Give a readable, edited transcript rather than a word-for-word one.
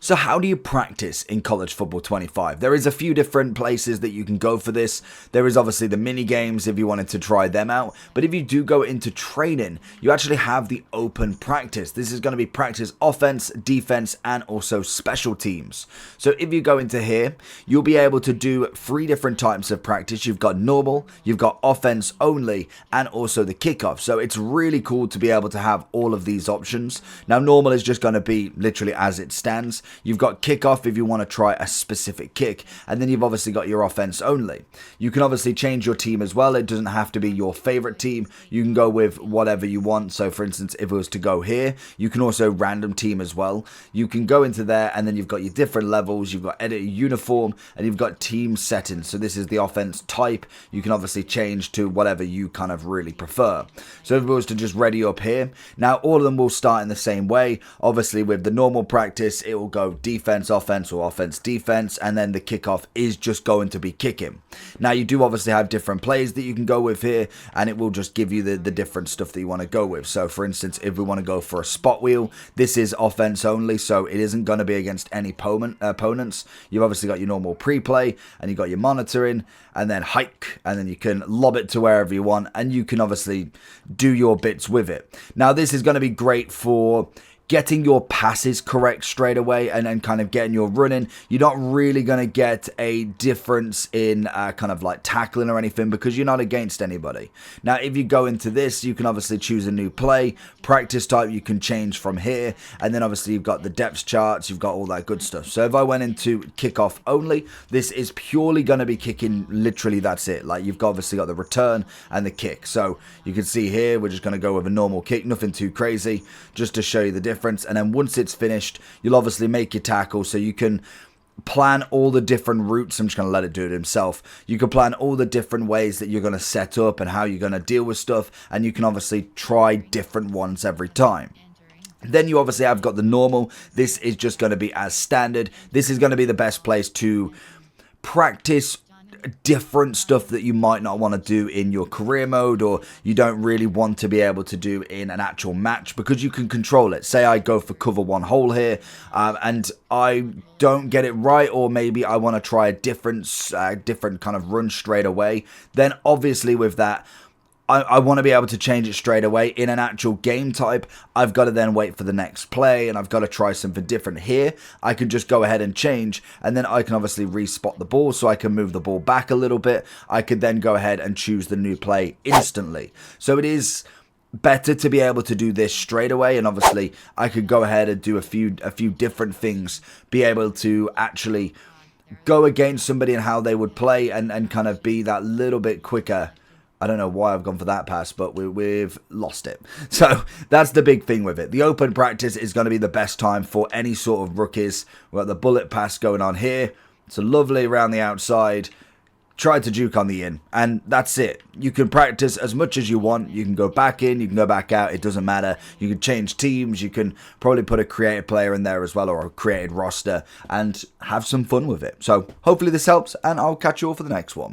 So how do you practice in College Football 25? There is a few different places that you can go for this. There is obviously the mini games if you wanted to try them out. But if you do go into training, you actually have the open practice. This is going to be practice offense, defense, and also special teams. So if you go into here, you'll be able to do 3 different types of practice. You've got normal, you've got offense only, and also the kickoff. So it's really cool to be able to have all of these options. Now normal is just going to be literally as it stands. You've got kickoff if you want to try a specific kick, and then you've obviously got your offense only. You can obviously change your team as well. It doesn't have to be your favorite team. You can go with whatever you want. So for instance, if it was to go here, you can also random team as well. You can go into there, and then you've got your different levels. You've got edit uniform, and you've got team settings. So this is the offense type. You can obviously change to whatever you kind of really prefer. So if it was to just ready up here, now all of them will start in the same way. Obviously with the normal practice, it will go defense, offense, or offense, defense, and then the kickoff is just going to be kicking. Now you do obviously have different plays that you can go with here, and it will just give you the different stuff that you want to go with. So for instance, if we want to go for a spot wheel, this is offense only, so it isn't going to be against any opponents. You've obviously got your normal pre-play, and you've got your monitoring, and then hike, and then you can lob it to wherever you want, and you can obviously do your bits with it. Now this is going to be great for getting your passes correct straight away, and then kind of getting your running. You're not really going to get a difference in kind of like tackling or anything because you're not against anybody. Now if you go into this, you can obviously choose a new play, practice type you can change from here, and then obviously you've got the depth charts, you've got all that good stuff. So if I went into kickoff only, this is purely going to be kicking, literally that's it. Like you've obviously got the return and the kick. So you can see here we're just going to go with a normal kick, nothing too crazy, just to show you the difference. And then once it's finished, you'll obviously make your tackle, so you can plan all the different routes. I'm just going to let it do it himself. You can plan all the different ways that you're going to set up and how you're going to deal with stuff, and you can obviously try different ones every time. Then you obviously have got the normal. This is just going to be as standard. This is going to be the best place to practice different stuff that you might not want to do in your career mode, or you don't really want to be able to do in an actual match, because you can control it. Say I go for cover one hole here, and I don't get it right, or maybe I want to try a different kind of run straight away. Then obviously with that, I want to be able to change it straight away. In an actual game type, I've got to then wait for the next play, and I've got to try something different. Here, I can just go ahead and change, and then I can obviously respot the ball, so I can move the ball back a little bit. I could then go ahead and choose the new play instantly. So it is better to be able to do this straight away, and obviously I could go ahead and do a few different things, be able to actually go against somebody and how they would play, and kind of be that little bit quicker. I don't know why I've gone for that pass, but we've lost it. So that's the big thing with it. The open practice is going to be the best time for any sort of rookies. We've got the bullet pass going on here. It's a lovely around the outside. Try to juke on the in, and that's it. You can practice as much as you want. You can go back in, you can go back out. It doesn't matter. You can change teams. You can probably put a creative player in there as well, or a created roster, and have some fun with it. So hopefully this helps, and I'll catch you all for the next one.